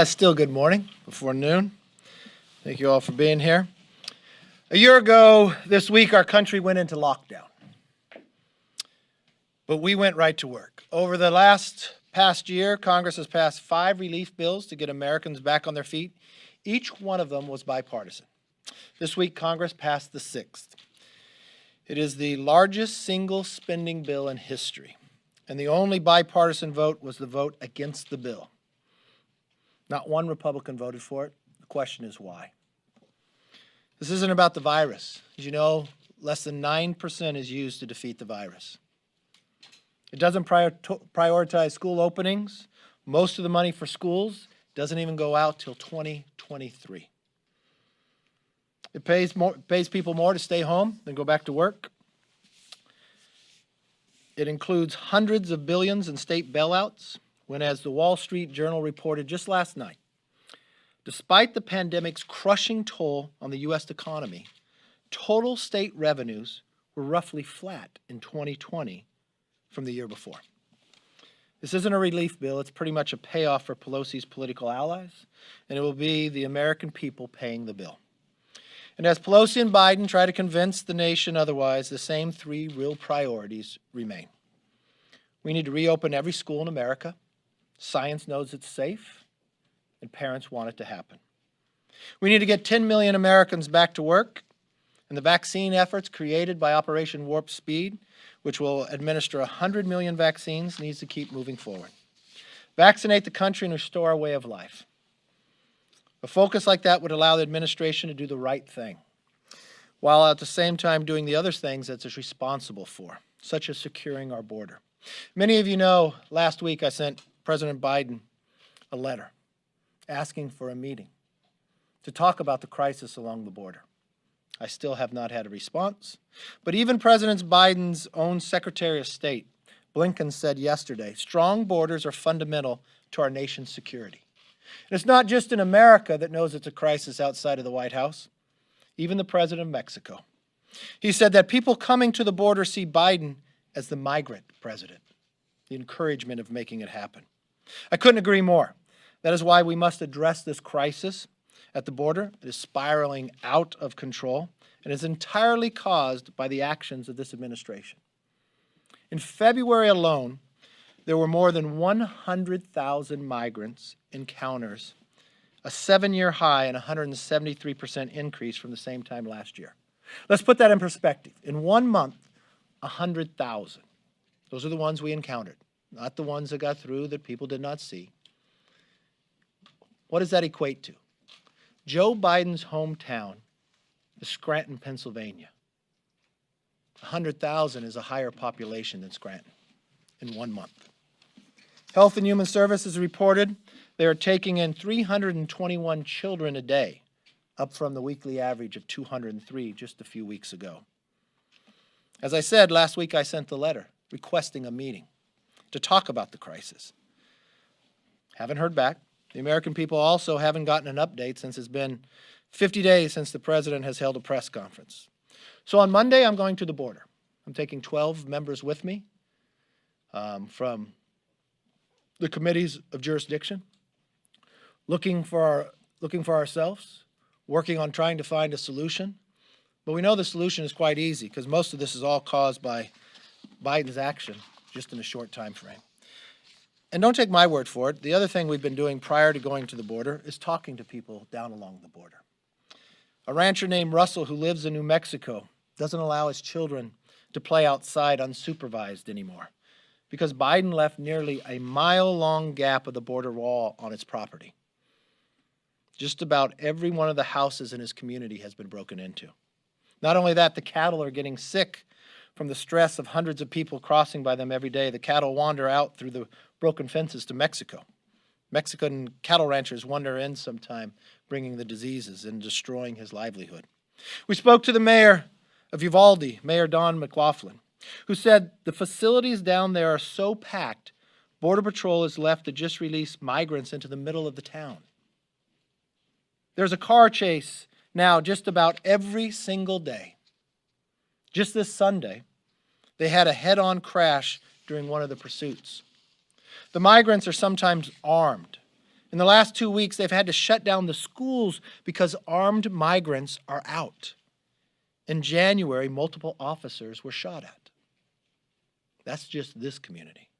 Still good morning before noon. Thank you all for being here. A year ago this week, our country went into lockdown. But we went right to work. Over the past year, Congress has passed 5 relief bills to get Americans back on their feet. Each one of them was bipartisan. This week, Congress passed the 6th. It is the largest single spending bill in history. And the only bipartisan vote was the vote against the bill. Not one Republican voted for it. The question is why. This isn't about the virus. As you know, less than 9% is used to defeat the virus. It doesn't prioritize school openings. Most of the money for schools doesn't even go out till 2023. It pays people more to stay home than go back to work. It includes hundreds of billions in state bailouts, when, as the Wall Street Journal reported just last night, despite the pandemic's crushing toll on the U.S. economy, total state revenues were roughly flat in 2020 from the year before. This isn't a relief bill. It's pretty much a payoff for Pelosi's political allies, and it will be the American people paying the bill. And as Pelosi and Biden try to convince the nation otherwise, the same 3 real priorities remain. We need to reopen every school in America. Science knows it's safe, and parents want it to happen. We need to get 10 million Americans back to work, and the vaccine efforts created by Operation Warp Speed, which will administer 100 million vaccines, needs to keep moving forward. Vaccinate the country and restore our way of life. A focus like that would allow the administration to do the right thing, while at the same time doing the other things that it's responsible for, such as securing our border. Many of you know last week I sent President Biden a letter asking for a meeting to talk about the crisis along the border. I still have not had a response, but even President Biden's own Secretary of State, Blinken, said yesterday, strong borders are fundamental to our nation's security. And it's not just in America that knows it's a crisis outside of the White House, even the President of Mexico. He said that people coming to the border see Biden as the migrant president, the encouragement of making it happen. I couldn't agree more. That is why we must address this crisis at the border. It is spiraling out of control and is entirely caused by the actions of this administration. In February alone, there were more than 100,000 migrants encounters, a 7-year high and 173% increase from the same time last year. Let's put that in perspective. In 1 month, 100,000. Those are the ones we encountered, not the ones that got through that people did not see. What does that equate to? Joe Biden's hometown is Scranton, Pennsylvania. 100,000 is a higher population than Scranton in 1 month. Health and Human Services reported they are taking in 321 children a day, up from the weekly average of 203 just a few weeks ago. As I said, last week I sent the letter requesting a meeting to talk about the crisis. Haven't heard back. The American people also haven't gotten an update since it's been 50 days since the president has held a press conference. So on Monday, I'm going to the border. I'm taking 12 members with me from the committees of jurisdiction, looking for ourselves, working on trying to find a solution. But we know the solution is quite easy because most of this is all caused by Biden's action just in a short time frame. And don't take my word for it. The other thing we've been doing prior to going to the border is talking to people down along the border. A rancher named Russell who lives in New Mexico doesn't allow his children to play outside unsupervised anymore because Biden left nearly a mile-long gap of the border wall on his property. Just about every one of the houses in his community has been broken into. Not only that, the cattle are getting sick from the stress of hundreds of people crossing by them every day. The cattle wander out through the broken fences to Mexico. Mexican cattle ranchers wander in sometime, bringing the diseases and destroying his livelihood. We spoke to the mayor of Uvalde, Mayor Don McLaughlin, who said the facilities down there are so packed, Border Patrol is left to just release migrants into the middle of the town. There's a car chase now just about every single day. Just this Sunday, they had a head-on crash during one of the pursuits. The migrants are sometimes armed, In the last 2 weeks, they've had to shut down the schools because armed migrants are out. In January, multiple officers were shot at. That's just this community.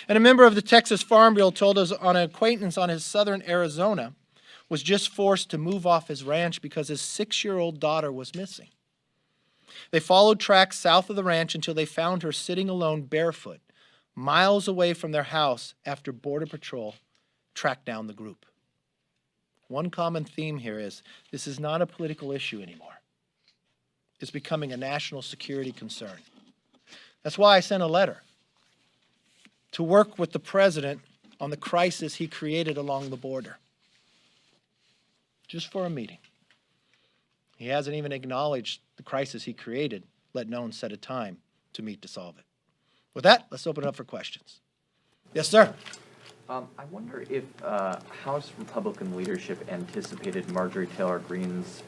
And a member of the Texas Farm Bureau told us on an acquaintance on his southern Arizona was just forced to move off his ranch because his 6-year-old daughter was missing. They followed tracks south of the ranch until they found her sitting alone barefoot, miles away from their house after Border Patrol tracked down the group. One common theme here is this is not a political issue anymore. It's becoming a national security concern. That's why I sent a letter to work with the president on the crisis he created along the border. Just for a meeting. He hasn't even acknowledged the crisis he created, let alone set a time to meet to solve it. With that, let's open it up for questions. Yes, sir. I wonder if House Republican leadership anticipated Marjorie Taylor Greene's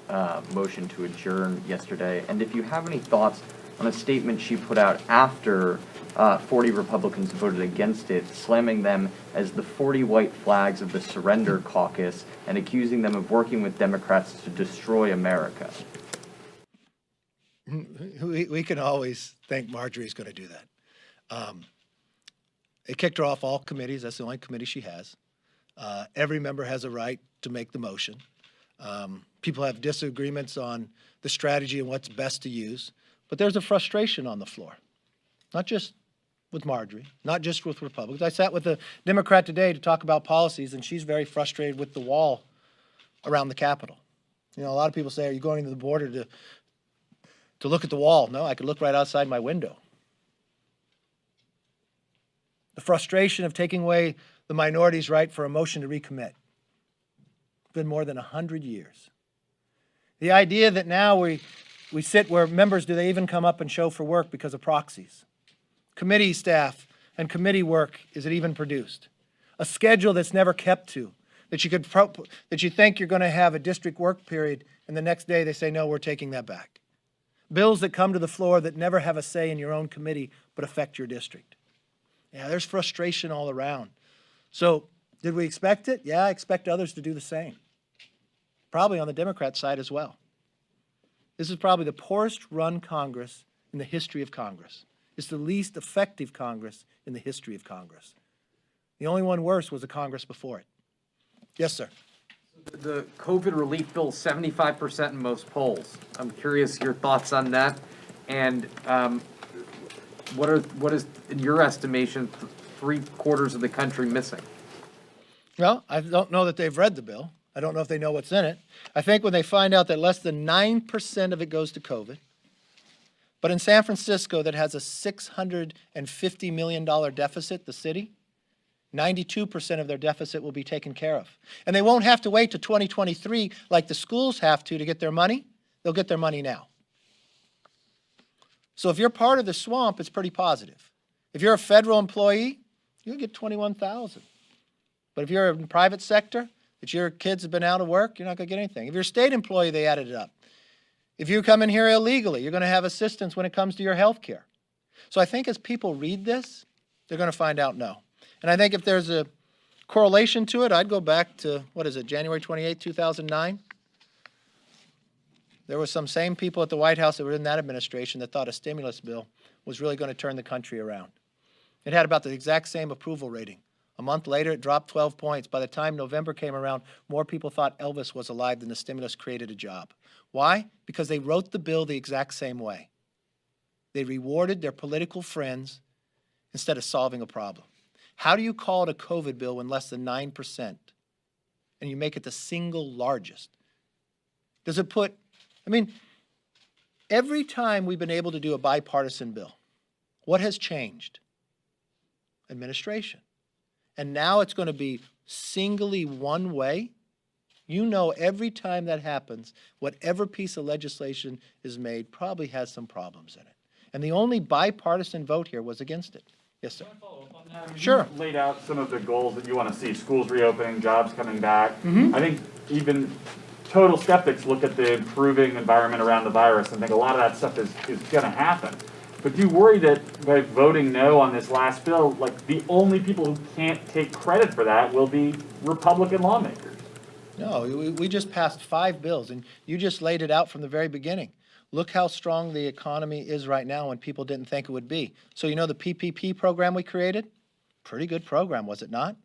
motion to adjourn yesterday, and if you have any thoughts on a statement she put out after 40 Republicans voted against it, slamming them as the 40 white flags of the Surrender Caucus and accusing them of working with Democrats to destroy America. We can always think Marjorie's going to do that. They kicked her off all committees. That's the only committee she has. Every member has a right to make the motion. People have disagreements on the strategy and what's best to use. But there's a frustration on the floor, not just with Marjorie, not just with Republicans. I sat with a Democrat today to talk about policies, and she's very frustrated with the wall around the Capitol. You know, a lot of people say, are you going to the border to look at the wall? No, I could look right outside my window. The frustration of taking away the minority's right for a motion to recommit. It's been more than 100 years. The idea that now we sit where members, do they even come up and show for work because of proxies? Committee staff and committee work, is it even produced? A schedule that's never kept to, that you think you're going to have a district work period, and the next day they say, no, we're taking that back. Bills that come to the floor that never have a say in your own committee but affect your district. Yeah, there's frustration all around. So did we expect it? Yeah, I expect others to do the same. Probably on the Democrat side as well. This is probably the poorest run Congress in the history of Congress. It's the least effective Congress in the history of Congress. The only one worse was the Congress before it. Yes, sir. The COVID relief bill, 75% in most polls. I'm curious your thoughts on that, and what is, in your estimation, 3/4 of the country missing? Well, I don't know that they've read the bill. I don't know if they know what's in it. I think when they find out that less than 9% of it goes to COVID, but in San Francisco that has a $650 million deficit, the city, 92% of their deficit will be taken care of. And they won't have to wait to 2023 like the schools have to get their money. They'll get their money now. So if you're part of the swamp, it's pretty positive. If you're a federal employee, you'll get $21,000. But if you're in the private sector, if your kids have been out of work, you're not going to get anything. If you're a state employee, they added it up. If you come in here illegally, you're going to have assistance when it comes to your health care. So I think as people read this, they're going to find out no. And I think if there's a correlation to it, I'd go back to, January 28, 2009? There were some same people at the White House that were in that administration that thought a stimulus bill was really going to turn the country around. It had about the exact same approval rating. A month later, it dropped 12 points. By the time November came around, more people thought Elvis was alive than the stimulus created a job. Why? Because they wrote the bill the exact same way. They rewarded their political friends instead of solving a problem. How do you call it a COVID bill when less than 9%? And you make it the single largest? Does it put, every time we've been able to do a bipartisan bill, what has changed? Administration. And now it's going to be singly one way. You know every time that happens, whatever piece of legislation is made probably has some problems in it. And the only bipartisan vote here was against it. Yes, sir. Can I follow up on that? Sure. You laid out some of the goals that you want to see, schools reopening, jobs coming back. I think even total skeptics look at the improving environment around the virus and think a lot of that stuff is going to happen. But do you worry that by voting no on this last bill, like the only people who can't take credit for that will be Republican lawmakers? No, we just passed 5 bills, and you just laid it out from the very beginning. Look how strong the economy is right now when people didn't think it would be. So you know the PPP program we created? Pretty good program, was it not?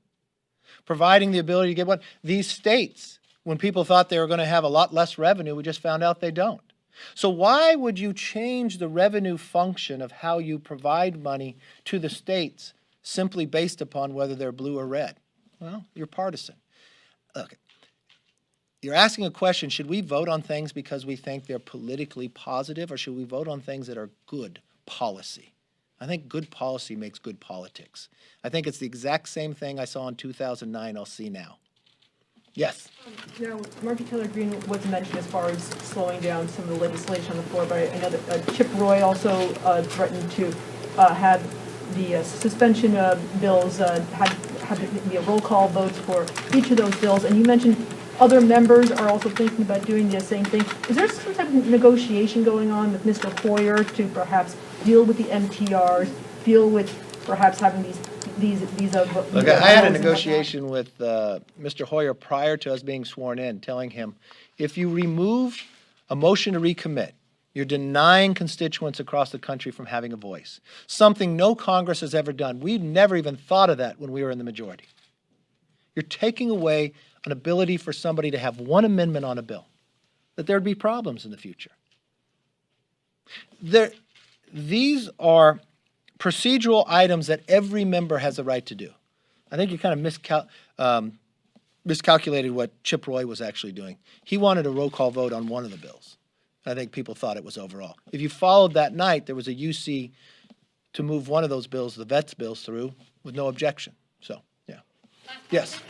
Providing the ability to get one. These states, when people thought they were going to have a lot less revenue, we just found out they don't. So why would you change the revenue function of how you provide money to the states simply based upon whether they're blue or red? Well, you're partisan. Okay. You're asking a question, should we vote on things because we think they're politically positive, or should we vote on things that are good policy? I think good policy makes good politics. I think it's the exact same thing I saw in 2009 I'll see now. Yes? Now, Marjorie Taylor Greene was mentioned as far as slowing down some of the legislation on the floor, but I know that Chip Roy also threatened to have the suspension bills had to be a roll call votes for each of those bills. And you mentioned other members are also thinking about doing the same thing. Is there some type of negotiation going on with Mr. Hoyer to perhaps deal with the MTRs, deal with perhaps having these Look, I had a negotiation with Mr. Hoyer prior to us being sworn in, telling him, if you remove a motion to recommit, you're denying constituents across the country from having a voice. Something no Congress has ever done. We've never even thought of that when we were in the majority. You're taking away an ability for somebody to have one amendment on a bill, that there'd be problems in the future. These are procedural items that every member has a right to do. I think you kind of miscalculated what Chip Roy was actually doing. He wanted a roll call vote on one of the bills. I think people thought it was overall. If you followed that night, there was a UC to move one of those bills, the vets bills, through with no objection. So, yeah. Yes?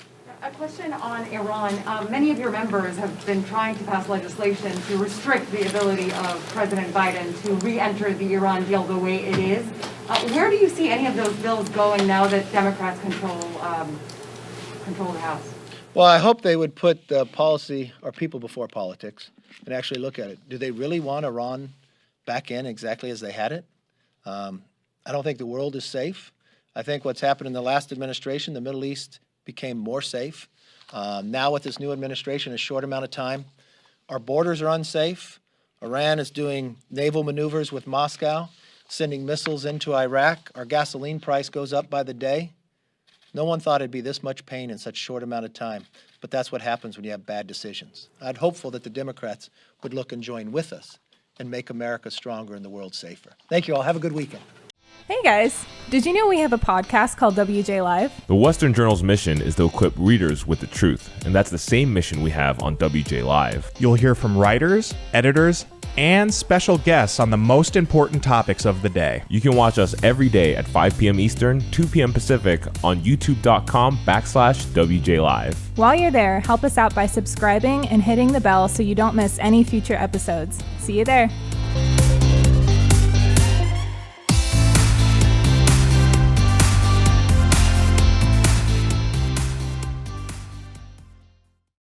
A question on Iran. Many of your members have been trying to pass legislation to restrict the ability of President Biden to re-enter the Iran deal the way it is. Where do you see any of those bills going now that Democrats control the House? Well, I hope they would put policy or people before politics and actually look at it. Do they really want Iran back in exactly as they had it? I don't think the world is safe. I think what's happened in the last administration, the Middle East became more safe. Now with this new administration, a short amount of time, our borders are unsafe. Iran is doing naval maneuvers with Moscow, sending missiles into Iraq. Our gasoline price goes up by the day. No one thought it'd be this much pain in such a short amount of time, but that's what happens when you have bad decisions. I'm hopeful that the Democrats would look and join with us and make America stronger and the world safer. Thank you all. Have a good weekend. Hey guys, did you know we have a podcast called WJ Live? The Western Journal's mission is to equip readers with the truth, and that's the same mission we have on WJ Live. You'll hear from writers, editors, and special guests on the most important topics of the day. You can watch us every day at 5 p.m. Eastern, 2 p.m. Pacific on youtube.com/WJ Live. While you're there, help us out by subscribing and hitting the bell so you don't miss any future episodes. See you there.